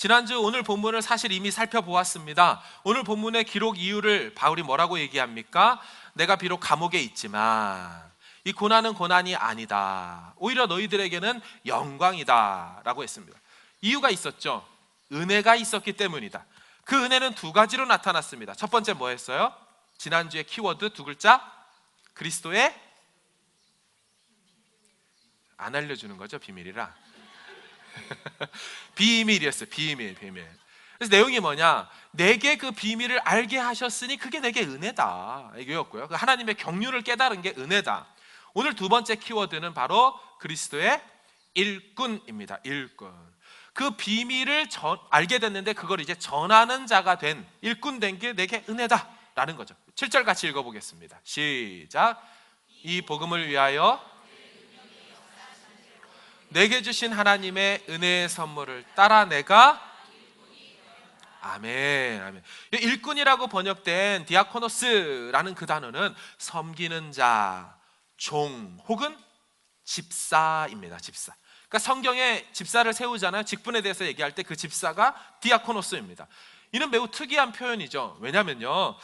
지난주 오늘 본문을 사실 이미 살펴보았습니다. 오늘 본문의 기록 이유를 바울이 뭐라고 얘기합니까? 내가 비록 감옥에 있지만 이 고난은 고난이 아니다, 오히려 너희들에게는 영광이다 라고 했습니다. 이유가 있었죠. 은혜가 있었기 때문이다. 그 은혜는 두 가지로 나타났습니다. 첫 번째 뭐였어요? 지난주에 키워드 두 글자, 그리스도의, 안 알려주는 거죠, 비밀이라. 비밀이었어요. 비밀. 그래서 내용이 뭐냐, 내게 그 비밀을 알게 하셨으니 그게 내게 은혜다, 이거였고요. 그 하나님의 경륜을 깨달은 게 은혜다. 오늘 두 번째 키워드는 바로 그리스도의 일꾼입니다. 일꾼. 그 비밀을 알게 됐는데 그걸 이제 전하는 자가 된, 일꾼 된 게 내게 은혜다라는 거죠. 7절 같이 읽어보겠습니다. 시작. 이 복음을 위하여 내게 주신 하나님의 은혜의 선물을 따라 내가, 아멘. 일꾼이라고 번역된 디아코노스라는 그 단어는 섬기는 자, 종 혹은 집사입니다. 집사. 그러니까 성경에 집사를 세우잖아요. 직분에 대해서 얘기할 때 그 집사가 디아코노스입니다. 이는 매우 특이한 표현이죠. 왜냐면요,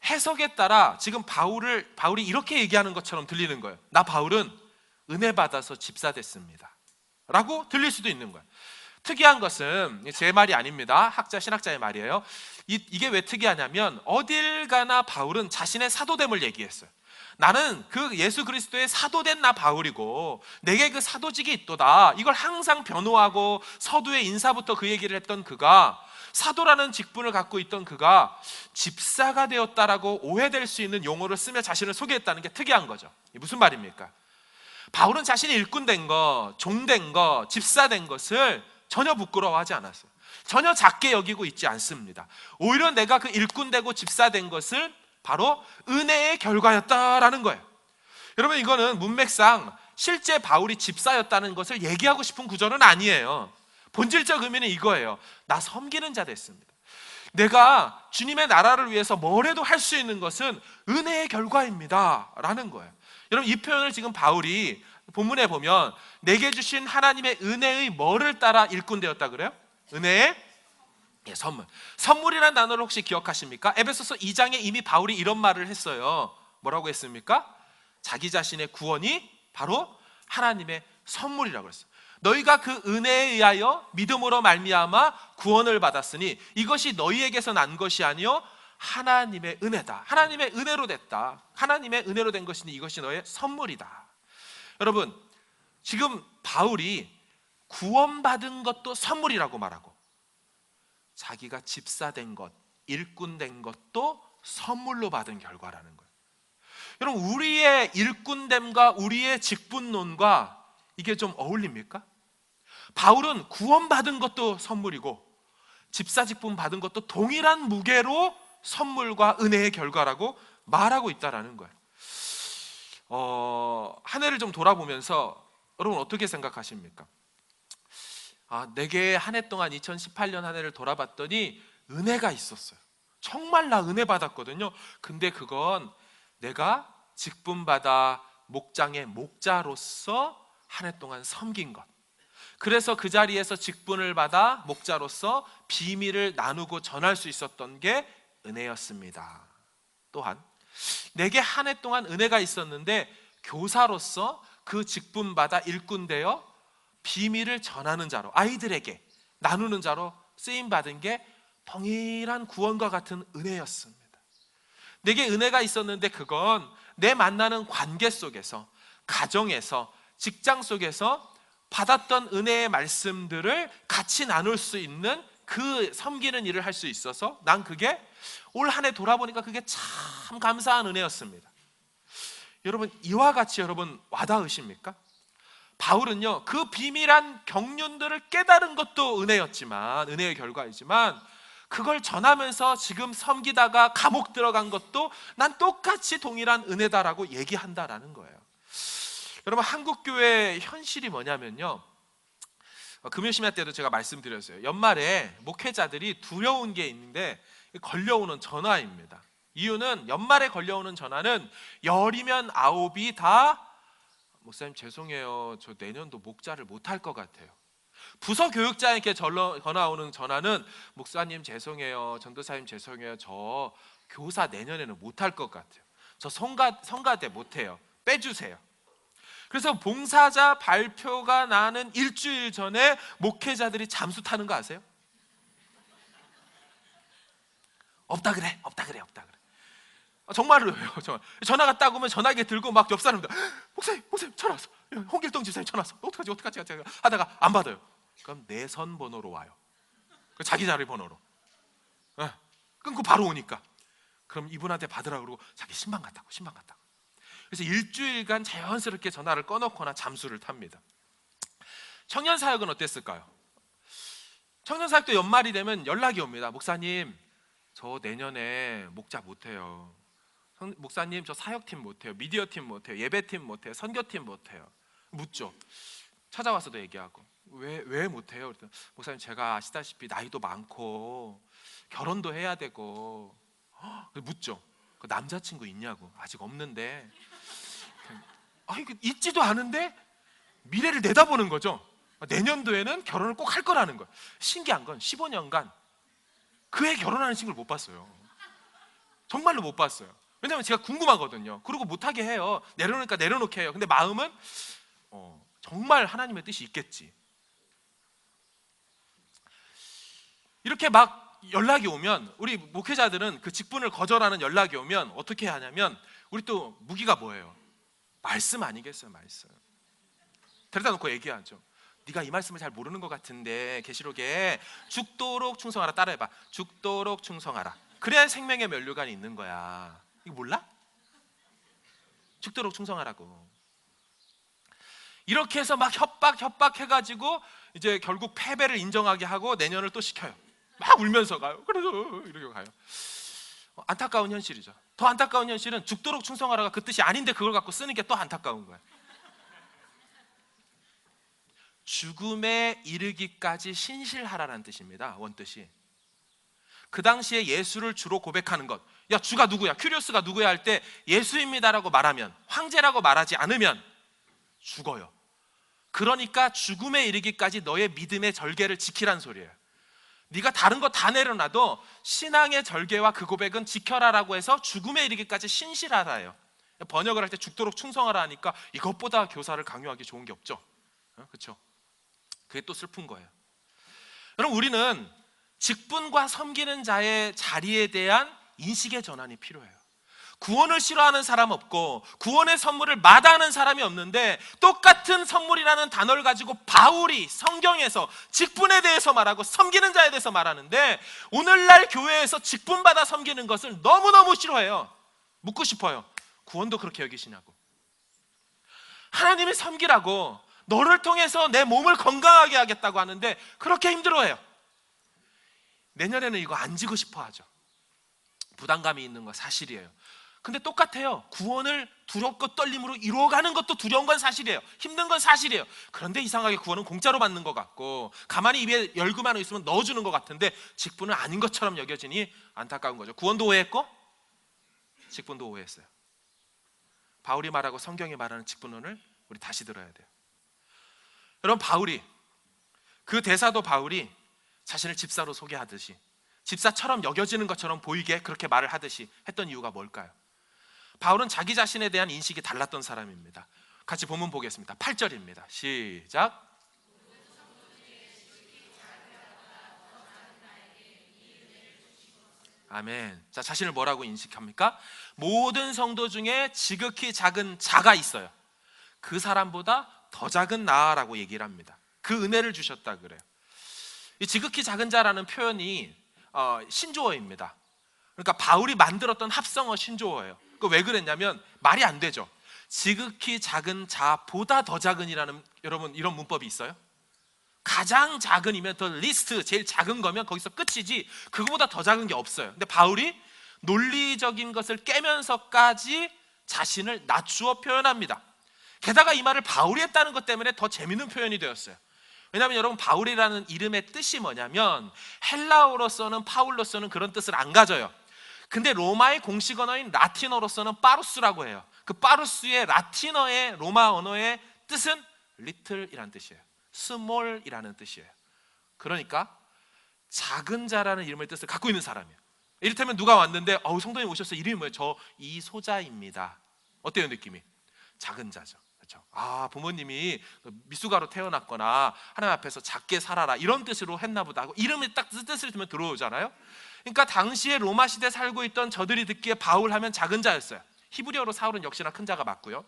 해석에 따라 지금 바울이 이렇게 얘기하는 것처럼 들리는 거예요. 나 바울은 은혜 받아서 집사 됐습니다 라고 들릴 수도 있는 거예요. 특이한 것은 제 말이 아닙니다. 신학자의 말이에요. 이게 왜 특이하냐면 어딜 가나 바울은 자신의 사도됨을 얘기했어요. 나는 그 예수 그리스도의 사도된 나 바울이고 내게 그 사도직이 있도다, 이걸 항상 변호하고 서두에 인사부터 그 얘기를 했던 그가, 사도라는 직분을 갖고 있던 그가 집사가 되었다라고 오해될 수 있는 용어를 쓰며 자신을 소개했다는 게 특이한 거죠. 무슨 말입니까? 바울은 자신이 일꾼 된 것, 종 된 것, 집사 된 것을 전혀 부끄러워하지 않았어요. 전혀 작게 여기고 있지 않습니다. 오히려 내가 그 일꾼 되고 집사 된 것을 바로 은혜의 결과였다라는 거예요. 여러분, 이거는 문맥상 실제 바울이 집사였다는 것을 얘기하고 싶은 구절은 아니에요. 본질적 의미는 이거예요. 나 섬기는 자 됐습니다. 내가 주님의 나라를 위해서 뭐라도 할 수 있는 것은 은혜의 결과입니다 라는 거예요. 여러분, 이 표현을 지금 바울이 본문에 보면 내게 주신 하나님의 은혜의 뭐를 따라 일꾼 되었다 그래요? 은혜의 선물. 선물이라는 단어를 혹시 기억하십니까? 에베소서 2장에 이미 바울이 이런 말을 했어요. 뭐라고 했습니까? 자기 자신의 구원이 바로 하나님의 선물이라고 했어요. 너희가 그 은혜에 의하여 믿음으로 말미암아 구원을 받았으니 이것이 너희에게서 난 것이 아니요 하나님의 은혜다. 하나님의 은혜로 됐다. 하나님의 은혜로 된 것이니 이것이 너의 선물이다. 여러분, 지금 바울이 구원받은 것도 선물이라고 말하고 자기가 집사된 것, 일꾼된 것도 선물로 받은 결과라는 거예요. 여러분, 우리의 일꾼됨과 우리의 직분론과 이게 좀 어울립니까? 바울은 구원받은 것도 선물이고 집사 직분 받은 것도 동일한 무게로 선물과 은혜의 결과라고 말하고 있다라는 거예요. 한 해를 좀 돌아보면서 여러분 어떻게 생각하십니까? 내게 한 해 동안 2018년 한 해를 돌아봤더니 은혜가 있었어요. 정말 나 은혜 받았거든요. 근데 그건 내가 직분받아 목장의 목자로서 한 해 동안 섬긴 것, 그래서 그 자리에서 직분을 받아 목자로서 비밀을 나누고 전할 수 있었던 게 은혜였습니다. 또한 내게 한 해 동안 은혜가 있었는데 교사로서 그 직분 받아 일꾼 되어 비밀을 전하는 자로, 아이들에게 나누는 자로 쓰임 받은 게 동일한 구원과 같은 은혜였습니다. 내게 은혜가 있었는데 그건 내 만나는 관계 속에서, 가정에서, 직장 속에서 받았던 은혜의 말씀들을 같이 나눌 수 있는 그 섬기는 일을 할 수 있어서 난 그게 올 한 해 돌아보니까 그게 참 감사한 은혜였습니다. 여러분, 이와 같이 여러분 와닿으십니까? 바울은요, 그 비밀한 경륜들을 깨달은 것도 은혜였지만, 은혜의 결과이지만 그걸 전하면서 지금 섬기다가 감옥 들어간 것도 난 똑같이 동일한 은혜다라고 얘기한다라는 거예요. 여러분, 한국교회의 현실이 뭐냐면요, 금요심야 때도 제가 말씀드렸어요. 연말에 목회자들이 두려운 게 있는데 걸려오는 전화입니다. 이유는 연말에 걸려오는 전화는 10이면 9이 다 목사님 죄송해요, 저 내년도 목자를 못할 것 같아요. 부서 교육자에게 전화 오는 전화는 목사님 죄송해요, 전도사님 죄송해요, 저 교사 내년에는 못할 것 같아요. 저 성가대 못해요. 빼주세요. 그래서 봉사자 발표가 나는 일주일 전에 목회자들이 잠수 타는 거 아세요? 없다 그래, 없다 그래, 없다 그래. 정말로요. 정말. 전화가 딱 오면 전화기 들고 막 옆 사람들 목사님 전화 왔어. 홍길동 집사님 전화 왔어. 어떡하지 하다가 안 받아요. 그럼 내 선 번호로 와요. 자기 자리 번호로. 끊고 바로 오니까. 그럼 이분한테 받으라고 그러고 자기 신방 갔다고. 그래서 일주일간 자연스럽게 전화를 꺼놓거나 잠수를 탑니다. 청년 사역은 어땠을까요? 청년 사역도 연말이 되면 연락이 옵니다. 목사님 저 내년에 목자 못해요. 목사님 저 사역팀 못해요. 미디어팀 못해요. 예배팀 못해요. 선교팀 못해요. 묻죠. 찾아와서도 얘기하고 왜 못해요? 그랬더니 목사님 제가 아시다시피 나이도 많고 결혼도 해야 되고. 묻죠. 그 남자친구 있냐고. 아직 없는데. 있지도 않은데 미래를 내다보는 거죠. 내년도에는 결혼을 꼭 할 거라는 거예요. 신기한 건 15년간 그 애 결혼하는 친구를 못 봤어요. 정말로 못 봤어요. 왜냐하면 제가 궁금하거든요. 그리고 못하게 해요. 내려놓으니까 내려놓게 해요. 근데 마음은 정말 하나님의 뜻이 있겠지. 이렇게 막 연락이 오면 우리 목회자들은 그 직분을 거절하는 연락이 오면 어떻게 하냐면 우리 또 무기가 뭐예요? 말씀 아니겠어요? 말씀. 데려다 놓고 얘기하죠. 네가 이 말씀을 잘 모르는 것 같은데 계시록에 죽도록 충성하라. 따라해봐. 죽도록 충성하라. 그래야 생명의 면류관이 있는 거야. 이거 몰라? 죽도록 충성하라고. 이렇게 해서 막 협박해가지고 이제 결국 패배를 인정하게 하고 내년을 또 시켜요. 막 울면서 가요. 그래서 이렇게 가요. 안타까운 현실이죠. 더 안타까운 현실은 죽도록 충성하라가 그 뜻이 아닌데 그걸 갖고 쓰는 게 또 안타까운 거예요. 죽음에 이르기까지 신실하라는 뜻입니다. 원뜻이. 그 당시에 예수를 주로 고백하는 것. 야, 주가 누구야? 큐리오스가 누구야? 할 때 예수입니다라고 말하면, 황제라고 말하지 않으면 죽어요. 그러니까 죽음에 이르기까지 너의 믿음의 절개를 지키란 소리예요. 네가 다른 거 다 내려놔도 신앙의 절개와 그 고백은 지켜라라고 해서 죽음에 이르기까지 신실하라예요. 번역을 할 때 죽도록 충성하라 하니까 이것보다 교사를 강요하기 좋은 게 없죠. 그렇죠? 그게 또 슬픈 거예요. 여러분, 우리는 직분과 섬기는 자의 자리에 대한 인식의 전환이 필요해요. 구원을 싫어하는 사람 없고 구원의 선물을 마다하는 사람이 없는데 똑같은 선물이라는 단어를 가지고 바울이 성경에서 직분에 대해서 말하고 섬기는 자에 대해서 말하는데 오늘날 교회에서 직분받아 섬기는 것을 너무너무 싫어해요. 묻고 싶어요. 구원도 그렇게 여기시냐고. 하나님이 섬기라고 너를 통해서 내 몸을 건강하게 하겠다고 하는데 그렇게 힘들어해요. 내년에는 이거 안 지고 싶어 하죠. 부담감이 있는 거 사실이에요. 근데 똑같아요. 구원을 두렵고 떨림으로 이루어가는 것도 두려운 건 사실이에요. 힘든 건 사실이에요. 그런데 이상하게 구원은 공짜로 받는 것 같고 가만히 입에 열그만 있으면 넣어주는 것 같은데 직분은 아닌 것처럼 여겨지니 안타까운 거죠. 구원도 오해했고 직분도 오해했어요. 바울이 말하고 성경이 말하는 직분론을 우리 다시 들어야 돼요. 여러분, 바울이 그 대사도 바울이 자신을 집사로 소개하듯이 집사처럼 여겨지는 것처럼 보이게 그렇게 말을 하듯이 했던 이유가 뭘까요? 바울은 자기 자신에 대한 인식이 달랐던 사람입니다. 같이 본문 보겠습니다. 8절입니다. 시작. 아멘. 자, 자신을 뭐라고 인식합니까? 모든 성도 중에 지극히 작은 자가 있어요. 그 사람보다 더 작은 나라고 얘기를 합니다. 그 은혜를 주셨다 그래요. 이 지극히 작은 자라는 표현이 신조어입니다. 그러니까 바울이 만들었던 합성어 신조어예요. 왜 그랬냐면 말이 안 되죠. 지극히 작은 자보다 더 작은이라는, 여러분, 이런 문법이 있어요? 가장 작은이면 더 리스트, 제일 작은 거면 거기서 끝이지 그거보다 더 작은 게 없어요. 근데 바울이 논리적인 것을 깨면서까지 자신을 낮추어 표현합니다. 게다가 이 말을 바울이 했다는 것 때문에 더 재밌는 표현이 되었어요. 왜냐하면 여러분, 바울이라는 이름의 뜻이 뭐냐면 헬라어로서는 파울로서는 그런 뜻을 안 가져요. 근데 로마의 공식 언어인 라틴어로서는 파루스라고 해요. 그 파루스의 라틴어의 로마 언어의 뜻은 little이란 뜻이에요. 스몰이라는 뜻이에요. 그러니까 작은 자라는 이름의 뜻을 갖고 있는 사람이에요. 이를테면 누가 왔는데 성도님 오셨어요. 이름이 뭐예요? 저 이소자입니다. 어때요 느낌이? 작은 자죠. 그렇죠? 부모님이 미숙아로 태어났거나 하나님 앞에서 작게 살아라 이런 뜻으로 했나 보다 하고 이름에 딱 뜻을 두면 들어오잖아요. 그러니까 당시에 로마 시대에 살고 있던 저들이 듣기에 바울 하면 작은 자였어요. 히브리어로 사울은 역시나 큰 자가 맞고요.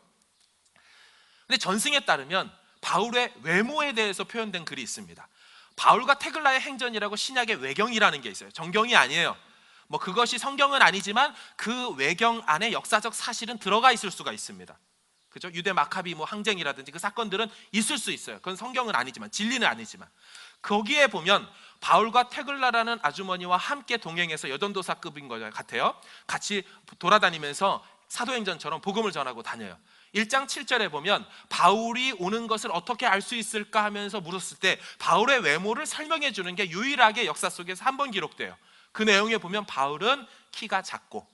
근데 전승에 따르면 바울의 외모에 대해서 표현된 글이 있습니다. 바울과 테글라의 행전이라고 신약의 외경이라는 게 있어요. 정경이 아니에요. 그것이 성경은 아니지만 그 외경 안에 역사적 사실은 들어가 있을 수가 있습니다. 그죠? 유대 마카비 항쟁이라든지 그 사건들은 있을 수 있어요. 그건 성경은 아니지만, 진리는 아니지만 거기에 보면 바울과 테글라라는 아주머니와 함께 동행해서 여전도사급인 것 같아요. 같이 돌아다니면서 사도행전처럼 복음을 전하고 다녀요. 1장 7절에 보면 바울이 오는 것을 어떻게 알 수 있을까 하면서 물었을 때 바울의 외모를 설명해 주는 게 유일하게 역사 속에서 한 번 기록돼요. 그 내용에 보면 바울은 키가 작고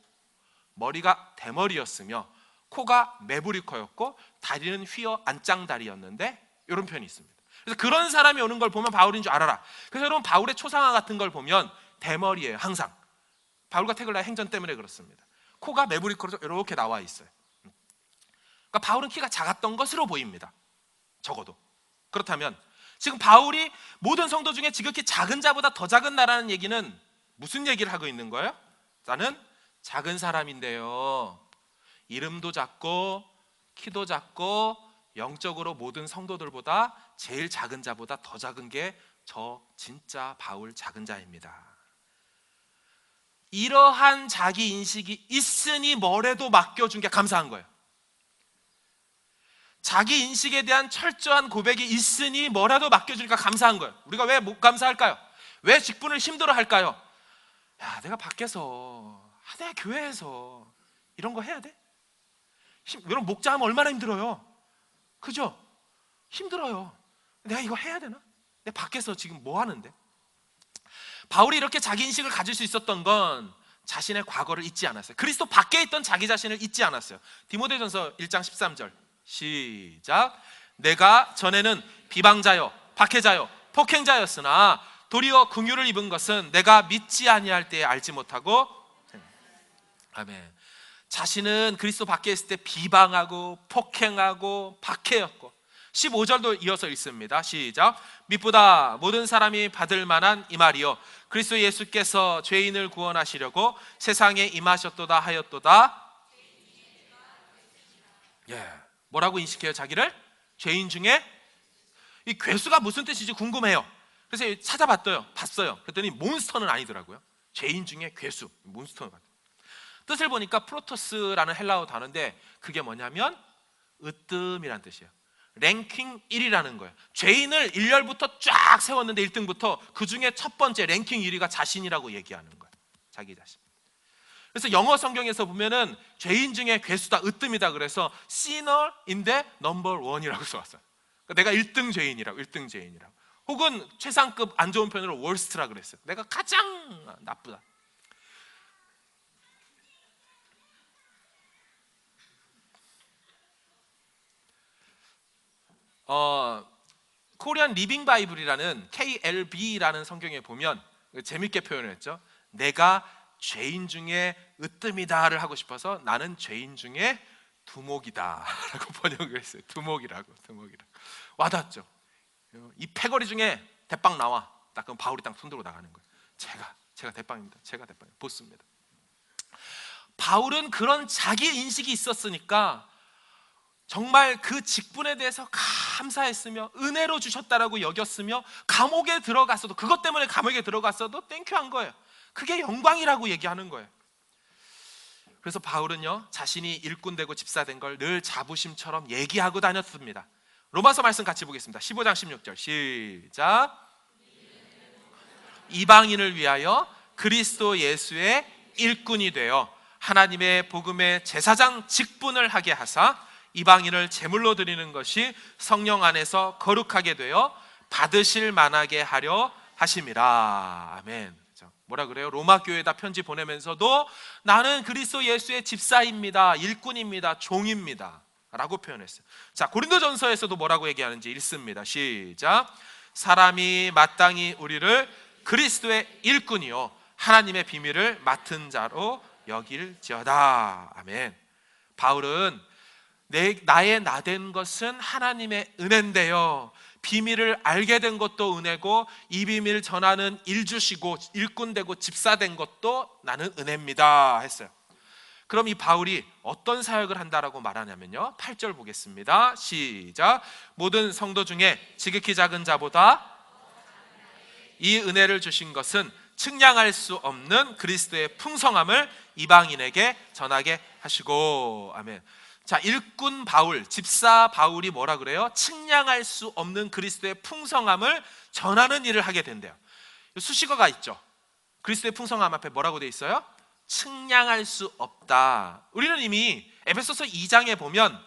머리가 대머리였으며 코가 매부리코였고 다리는 휘어 안짱다리였는데 이런 표현이 있습니다. 그래서 그런 사람이 오는 걸 보면 바울인 줄 알아라. 그래서 여러분 바울의 초상화 같은 걸 보면 대머리예요. 항상 바울과 테글라의 행전 때문에 그렇습니다. 코가 매부리코로 이렇게 나와 있어요. 그러니까 바울은 키가 작았던 것으로 보입니다. 적어도. 그렇다면 지금 바울이 모든 성도 중에 지극히 작은 자보다 더 작은 나라는 얘기는 무슨 얘기를 하고 있는 거예요? 나는 작은 사람인데요, 이름도 작고 키도 작고 영적으로 모든 성도들보다 제일 작은 자보다 더 작은 게 저 진짜 바울 작은 자입니다. 이러한 자기 인식이 있으니 뭐래도 맡겨준 게 감사한 거예요. 자기 인식에 대한 철저한 고백이 있으니 뭐라도 맡겨주니까 감사한 거예요. 우리가 왜 못 감사할까요? 왜 직분을 힘들어 할까요? 내가 밖에서, 내가 교회에서 이런 거 해야 돼? 여러분 목자하면 얼마나 힘들어요. 그죠? 힘들어요. 내가 이거 해야 되나? 내가 밖에서 지금 뭐 하는데? 바울이 이렇게 자기 인식을 가질 수 있었던 건 자신의 과거를 잊지 않았어요. 그리스도 밖에 있던 자기 자신을 잊지 않았어요. 디모데전서 1장 13절 시작. 내가 전에는 비방자요 박해자요 폭행자였으나 도리어 긍휼을 입은 것은 내가 믿지 아니할 때에 알지 못하고. 아멘. 자신은 그리스도 밖에 있을 때 비방하고 폭행하고 박해였고, 15절도 이어서 읽습니다. 시작. 밑보다 모든 사람이 받을 만한 이 말이요 그리스도 예수께서 죄인을 구원하시려고 세상에 임하셨도다 하였도다. 뭐라고 인식해요? 자기를? 죄인 중에? 이 괴수가 무슨 뜻인지 궁금해요. 그래서 봤어요. 그랬더니 몬스터는 아니더라고요. 죄인 중에 괴수, 몬스터 같은. 뜻을 보니까 프로토스라는 헬라어 단어인데 그게 뭐냐면 으뜸이라는 뜻이에요. 랭킹 1위라는 거예요. 죄인을 1열부터 쫙 세웠는데 1등부터 그 중에 첫 번째 랭킹 1위가 자신이라고 얘기하는 거예요. 자기 자신. 그래서 영어 성경에서 보면은 죄인 중에 괴수다, 으뜸이다 그래서 sinner인데 number one이라고 써왔어요. 그러니까 내가 1등 죄인이라고, 1등 죄인이라고. 혹은 최상급 안 좋은 편으로 worst라 그랬어요. 내가 가장 나쁘다. 코리안 리빙 바이블이라는 KLB라는 성경에 보면 재밌게 표현을 했죠. 내가 죄인 중에 으뜸이다를 하고 싶어서 나는 죄인 중에 두목이다 라고 번역을 했어요. 두목이라고. 와닿죠. 이 패거리 중에 대빵 나와. 딱 그럼 바울이 딱 손들고 나가는 거예요. 제가 대빵입니다. 제가 대빵 보스입니다. 바울은 그런 자기 인식이 있었으니까 정말 그 직분에 대해서 감사했으며 은혜로 주셨다라고 여겼으며 감옥에 들어갔어도, 그것 때문에 감옥에 들어갔어도 땡큐한 거예요. 그게 영광이라고 얘기하는 거예요. 그래서 바울은요, 자신이 일꾼 되고 집사 된 걸 늘 자부심처럼 얘기하고 다녔습니다. 로마서 말씀 같이 보겠습니다. 15장 16절 시작. 이방인을 위하여 그리스도 예수의 일꾼이 되어 하나님의 복음의 제사장 직분을 하게 하사 이방인을 제물로 드리는 것이 성령 안에서 거룩하게 되어 받으실 만하게 하려 하심이라. 아멘. 뭐라 그래요? 로마 교회에다 편지 보내면서도 나는 그리스도 예수의 집사입니다, 일꾼입니다, 종입니다. 라고 표현했어요. 자, 고린도전서에서도 뭐라고 얘기하는지 읽습니다. 시작. 사람이 마땅히 우리를 그리스도의 일꾼이요 하나님의 비밀을 맡은 자로 여길지어다. 아멘. 바울은 나의 나된 것은 하나님의 은혜인데요, 비밀을 알게 된 것도 은혜고 이 비밀 전하는 일주시고 일꾼 되고 집사 된 것도 나는 은혜입니다 했어요. 그럼 이 바울이 어떤 사역을 한다라고 말하냐면요, 8절 보겠습니다. 시작. 모든 성도 중에 지극히 작은 자보다 이 은혜를 주신 것은 측량할 수 없는 그리스도의 풍성함을 이방인에게 전하게 하시고. 아멘. 자, 일꾼 바울, 집사 바울이 뭐라 그래요? 측량할 수 없는 그리스도의 풍성함을 전하는 일을 하게 된대요. 수식어가 있죠. 그리스도의 풍성함 앞에 뭐라고 돼 있어요? 측량할 수 없다. 우리는 이미 에베소서 2장에 보면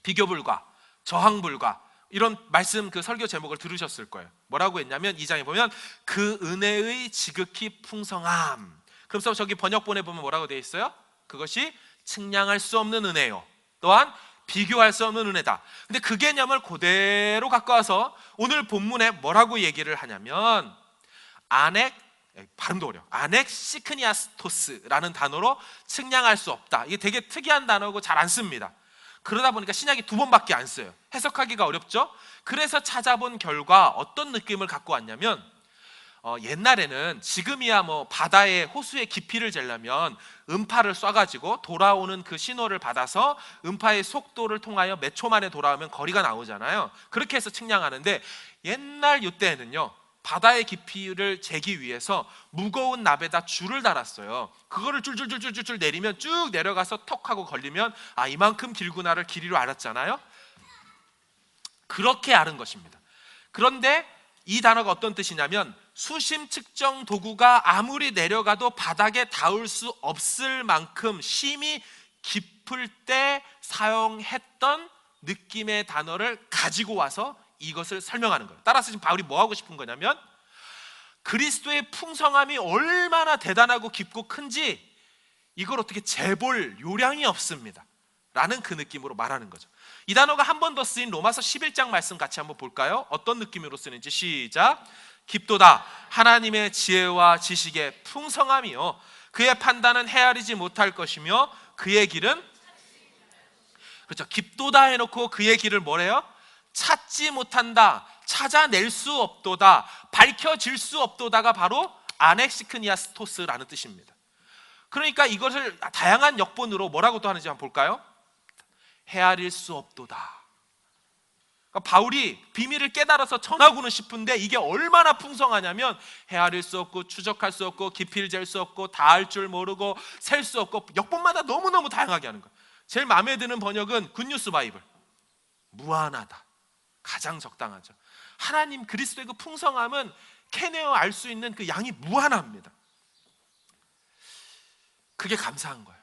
비교불가, 저항불가 이런 말씀, 그 설교 제목을 들으셨을 거예요. 뭐라고 했냐면 2장에 보면 그 은혜의 지극히 풍성함. 그래서 저기 번역본에 보면 뭐라고 돼 있어요? 그것이 측량할 수 없는 은혜요, 또한 비교할 수 없는 은혜다. 근데 그 개념을 그대로 갖고 와서 오늘 본문에 뭐라고 얘기를 하냐면 발음도 어려워. 아넥시크니아스토스라는 단어로 측량할 수 없다. 이게 되게 특이한 단어고 잘 안 씁니다. 그러다 보니까 신약이 2번밖에 안 써요. 해석하기가 어렵죠. 그래서 찾아본 결과 어떤 느낌을 갖고 왔냐면 옛날에는 지금이야 뭐 바다의 호수의 깊이를 재려면 음파를 쏴가지고 돌아오는 그 신호를 받아서 음파의 속도를 통하여 몇 초 만에 돌아오면 거리가 나오잖아요. 그렇게 해서 측량하는데 옛날 이때에는요, 바다의 깊이를 재기 위해서 무거운 납에다 줄을 달았어요. 그거를 줄줄줄줄줄 내리면 쭉 내려가서 턱 하고 걸리면 아, 이만큼 길구나를 길이로 알았잖아요. 그렇게 아는 것입니다. 그런데 이 단어가 어떤 뜻이냐면 수심 측정 도구가 아무리 내려가도 바닥에 닿을 수 없을 만큼 심이 깊을 때 사용했던 느낌의 단어를 가지고 와서 이것을 설명하는 거예요. 따라서 지금 바울이 뭐 하고 싶은 거냐면 그리스도의 풍성함이 얼마나 대단하고 깊고 큰지 이걸 어떻게 재볼 요량이 없습니다 라는 그 느낌으로 말하는 거죠. 이 단어가 한 번 더 쓰인 로마서 11장 말씀 같이 한번 볼까요? 어떤 느낌으로 쓰는지. 시작. 깊도다 하나님의 지혜와 지식의 풍성함이요 그의 판단은 헤아리지 못할 것이며 그의 길은, 그렇죠, 깊도다 해놓고 그의 길을 뭐래요? 찾지 못한다, 찾아낼 수 없도다, 밝혀질 수 없도다가 바로 아넥시크니아스토스라는 뜻입니다. 그러니까 이것을 다양한 역본으로 뭐라고 또 하는지 한번 볼까요? 헤아릴 수 없도다. 그러니까 바울이 비밀을 깨달아서 전하고는 싶은데 이게 얼마나 풍성하냐면 헤아릴 수 없고 추적할 수 없고 깊이를 잴 수 없고 닿을 줄 모르고 셀 수 없고, 역본마다 너무너무 다양하게 하는 거예요. 제일 마음에 드는 번역은 굿뉴스 바이블, 무한하다, 가장 적당하죠. 하나님 그리스도의 그 풍성함은 캐내어 알 수 있는 그 양이 무한합니다. 그게 감사한 거예요.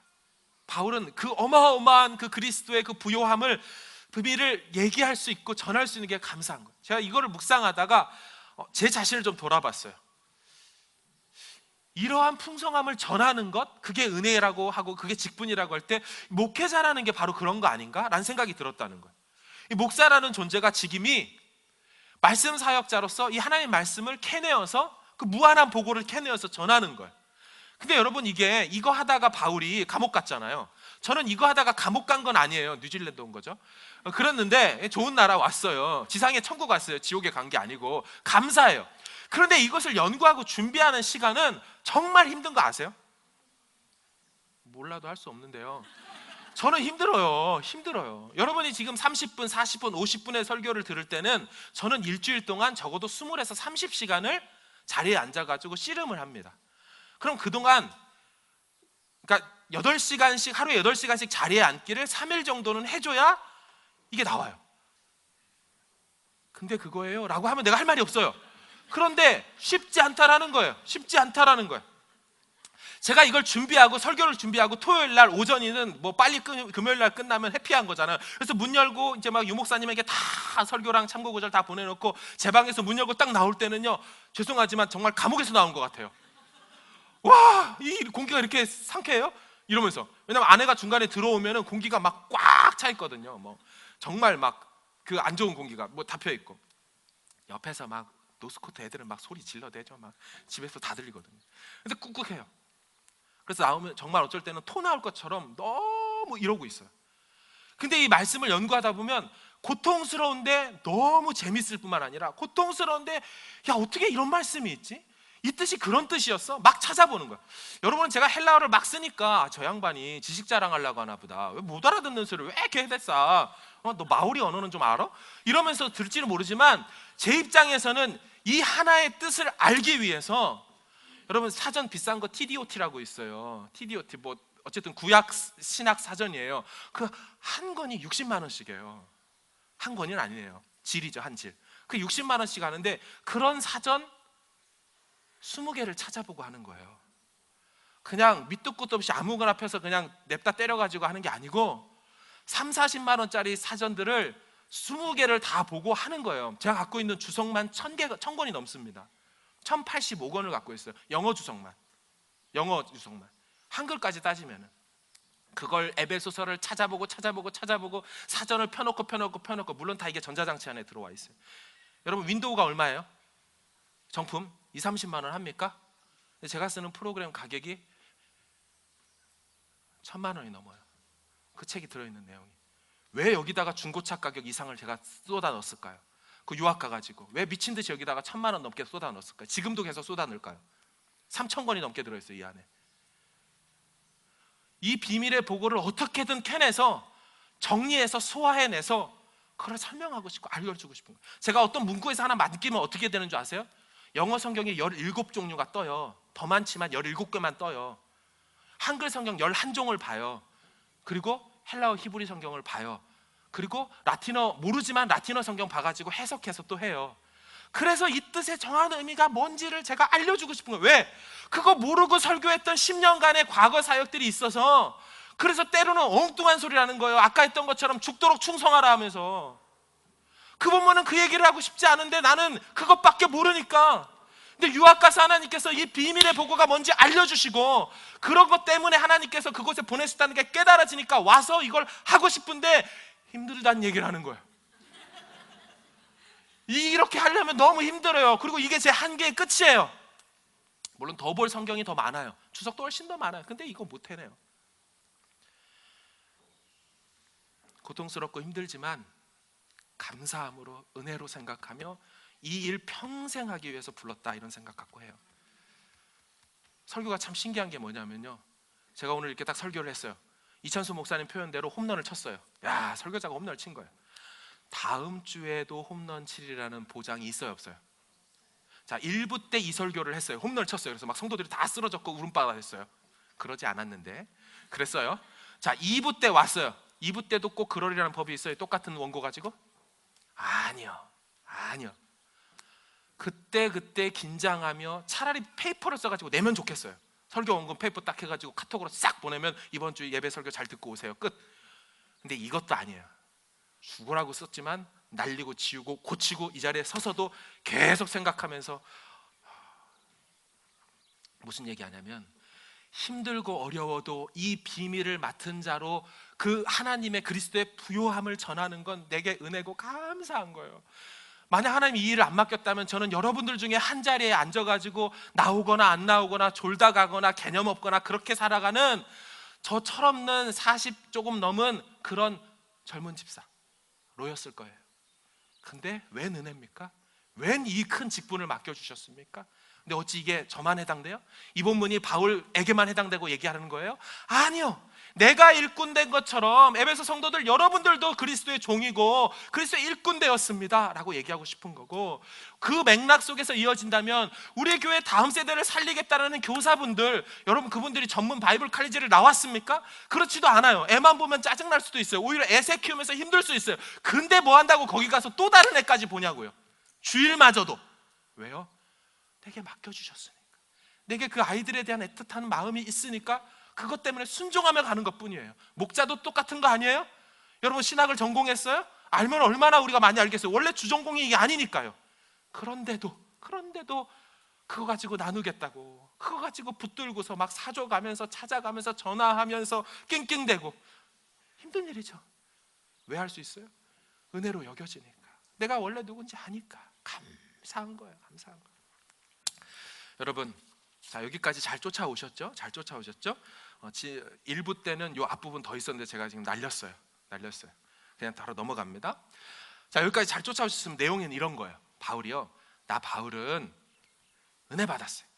바울은 그 어마어마한 그 그리스도의 그 부요함을, 비밀을 얘기할 수 있고 전할 수 있는 게 감사한 거예요. 제가 이거를 묵상하다가 제 자신을 좀 돌아봤어요. 이러한 풍성함을 전하는 것, 그게 은혜라고 하고 그게 직분이라고 할 때 목회자라는 게 바로 그런 거 아닌가? 라는 생각이 들었다는 거예요. 이 목사라는 존재가 직임이 말씀 사역자로서 이 하나님의 말씀을 캐내어서 그 무한한 보고를 캐내어서 전하는 거예요. 근데 여러분, 이거 하다가 바울이 감옥 갔잖아요. 저는 이거 하다가 감옥 간 건 아니에요. 뉴질랜드 온 거죠. 그랬는데 좋은 나라 왔어요. 지상에 천국 왔어요. 지옥에 간 게 아니고. 감사해요. 그런데 이것을 연구하고 준비하는 시간은 정말 힘든 거 아세요? 몰라도 할 수 없는데요, 저는 힘들어요. 여러분이 지금 30분, 40분, 50분의 설교를 들을 때는 저는 일주일 동안 적어도 20에서 30시간을 자리에 앉아가지고 씨름을 합니다. 그럼 그동안, 그러니까 8시간씩, 하루에 8시간씩 자리에 앉기를 3일 정도는 해줘야 이게 나와요. 근데 그거예요 라고 하면 내가 할 말이 없어요. 그런데 쉽지 않다라는 거예요. 제가 이걸 준비하고, 설교를 준비하고 토요일 날 오전이는 뭐 빨리 금요일 날 끝나면 해피한 거잖아요. 그래서 문 열고 이제 막 유목사님에게 다 설교랑 참고 구절 다 보내놓고 제 방에서 문 열고 딱 나올 때는요, 죄송하지만 정말 감옥에서 나온 것 같아요. 와, 이 공기가 이렇게 상쾌해요? 이러면서. 왜냐면 아내가 중간에 들어오면은 공기가 막 꽉 차 있거든요. 뭐 정말 막 그 안 좋은 공기가 뭐 다 펴 있고, 옆에서 막 노스코트 애들은 막 소리 질러대죠. 막 집에서 다 들리거든요. 근데 꾹꾹해요. 그래서 나오면 정말 어쩔 때는 토 나올 것처럼 너무 이러고 있어요. 근데 이 말씀을 연구하다 보면 고통스러운데 너무 재밌을 뿐만 아니라, 고통스러운데 야 어떻게 이런 말씀이 있지? 이 뜻이 그런 뜻이었어? 막 찾아보는 거야. 여러분은 제가 헬라어를 막 쓰니까 저 양반이 지식 자랑하려고 하나 보다, 왜 못 알아듣는 소리를 왜 이렇게 해댔어? 너 마오리 언어는 좀 알아? 이러면서 들지는 모르지만 제 입장에서는 이 하나의 뜻을 알기 위해서, 여러분 사전 비싼 거 TDOT라고 있어요. TDOT 뭐 어쨌든 구약 신학 사전이에요. 그 한 권이 60만 원씩이에요. 한 권이 아니에요. 질이죠, 한 질. 그 60만 원씩 하는데 그런 사전 20개를 찾아보고 하는 거예요. 그냥 밑도 끝도 없이 아무거나 펴서 그냥 냅다 때려가지고 하는 게 아니고 3, 40만 원짜리 사전들을 20개를 다 보고 하는 거예요. 제가 갖고 있는 주석만 1000권이 넘습니다. 1085권을 갖고 있어요. 영어 주석만. 한글까지 따지면은. 그걸 에베소서를 찾아보고 사전을 펴놓고 물론 다 이게 전자장치 안에 들어와 있어요. 여러분 윈도우가 얼마예요? 정품 2, 30만 원 합니까? 근데 제가 쓰는 프로그램 가격이 1000만 원이 넘어요. 그 책이 들어있는 내용이. 왜 여기다가 중고차 가격 이상을 제가 쏟아 넣었을까요? 그 유학 가가지고 왜 미친 듯이 여기다가 1000만 원 넘게 쏟아 넣었을까요? 지금도 계속 쏟아 넣을까요? 3000권이 넘게 들어있어요, 이 안에. 이 비밀의 보고를 어떻게든 캐내서 정리해서 소화해내서 그걸 설명하고 싶고 알려주고 싶은 거예요. 제가 어떤 문구에서 하나 맡기면 어떻게 되는 줄 아세요? 영어 성경이 17종류가 떠요. 더 많지만 17개만 떠요. 한글 성경 11종을 봐요. 그리고 헬라어 히브리 성경을 봐요. 그리고 라틴어 모르지만 라틴어 성경 봐가지고 해석해서 또 해요. 그래서 이 뜻의 정확한 의미가 뭔지를 제가 알려주고 싶은 거예요. 왜? 그거 모르고 설교했던 10년간의 과거 사역들이 있어서, 그래서 때로는 엉뚱한 소리라는 거예요. 아까 했던 것처럼 죽도록 충성하라 하면서. 그 본문은 그 얘기를 하고 싶지 않은데 나는 그것밖에 모르니까. 근데 유학 가서 하나님께서 이 비밀의 보고가 뭔지 알려주시고, 그런 것 때문에 하나님께서 그곳에 보내셨다는 게 깨달아지니까 와서 이걸 하고 싶은데 힘들다는 얘기를 하는 거예요. 이렇게 하려면 너무 힘들어요. 그리고 이게 제 한계의 끝이에요. 물론 더 볼 성경이 더 많아요. 주석도 훨씬 더 많아요. 근데 이거 못 해내요. 고통스럽고 힘들지만 감사함으로, 은혜로 생각하며 이 일 평생 하기 위해서 불렀다, 이런 생각 갖고 해요. 설교가 참 신기한 게 뭐냐면요, 제가 오늘 이렇게 딱 설교를 했어요. 이찬수 목사님 표현대로 홈런을 쳤어요. 야, 설교자가 홈런을 친 거예요. 다음 주에도 홈런 칠이라는 보장이 있어요, 없어요? 자, 1부 때 이 설교를 했어요. 홈런을 쳤어요. 그래서 막 성도들이 다 쓰러졌고 울음바가 됐어요. 그러지 않았는데 그랬어요. 자, 2부 때 왔어요. 2부 때도 꼭 그러리라는 법이 있어요. 똑같은 원고 가지고? 아니요. 그때 긴장하며 차라리 페이퍼를 써가지고 내면 좋겠어요. 설교 원고 페이퍼 딱 해가지고 카톡으로 싹 보내면 이번 주 예배 설교 잘 듣고 오세요, 끝. 근데 이것도 아니에요. 죽으라고 썼지만 날리고 지우고 고치고 이 자리에 서서도 계속 생각하면서, 무슨 얘기하냐면 힘들고 어려워도 이 비밀을 맡은 자로 그 하나님의 그리스도의 부요함을 전하는 건 내게 은혜고 감사한 거예요. 만약 하나님이 이 일을 안 맡겼다면 저는 여러분들 중에 한 자리에 앉아가지고 나오거나 안 나오거나 졸다 가거나 개념 없거나 그렇게 살아가는 저 철없는 40 조금 넘은 그런 젊은 집사로였을 거예요. 근데 웬 은혜입니까? 웬 이 큰 직분을 맡겨주셨습니까? 근데 어찌 이게 저만 해당돼요? 이 본문이 바울에게만 해당되고 얘기하는 거예요? 아니요. 내가 일꾼 된 것처럼 에베소 성도들 여러분들도 그리스도의 종이고 그리스도의 일꾼 되었습니다 라고 얘기하고 싶은 거고, 그 맥락 속에서 이어진다면 우리 교회 다음 세대를 살리겠다는 교사분들, 여러분 그분들이 전문 바이블 칼리지를 나왔습니까? 그렇지도 않아요. 애만 보면 짜증날 수도 있어요. 오히려 애새 키우면서 힘들 수 있어요. 근데 뭐 한다고 거기 가서 또 다른 애까지 보냐고요. 주일마저도. 왜요? 내게 맡겨주셨으니까. 내게 그 아이들에 대한 애틋한 마음이 있으니까 그것 때문에 순종하며 가는 것뿐이에요. 목자도 똑같은 거 아니에요? 여러분 신학을 전공했어요? 알면 얼마나 우리가 많이 알겠어요. 원래 주전공이 이게 아니니까요. 그런데도 그거 가지고 나누겠다고, 그거 가지고 붙들고서 막 사줘가면서 찾아가면서 전화하면서 낑낑대고 힘든 일이죠. 왜 할 수 있어요? 은혜로 여겨지니까. 내가 원래 누군지 아니까. 감사한 거예요. 감사한 거예요. 여러분, 자, 여기까지 잘 쫓아오셨죠? 잘 쫓아오셨죠? 1부 때는 요 앞부분 더 있었는데 제가 지금 날렸어요. 그냥 바로 넘어갑니다. 자, 여기까지 잘 쫓아오셨으면 내용은 이런 거예요. 바울은 은혜 받았어요.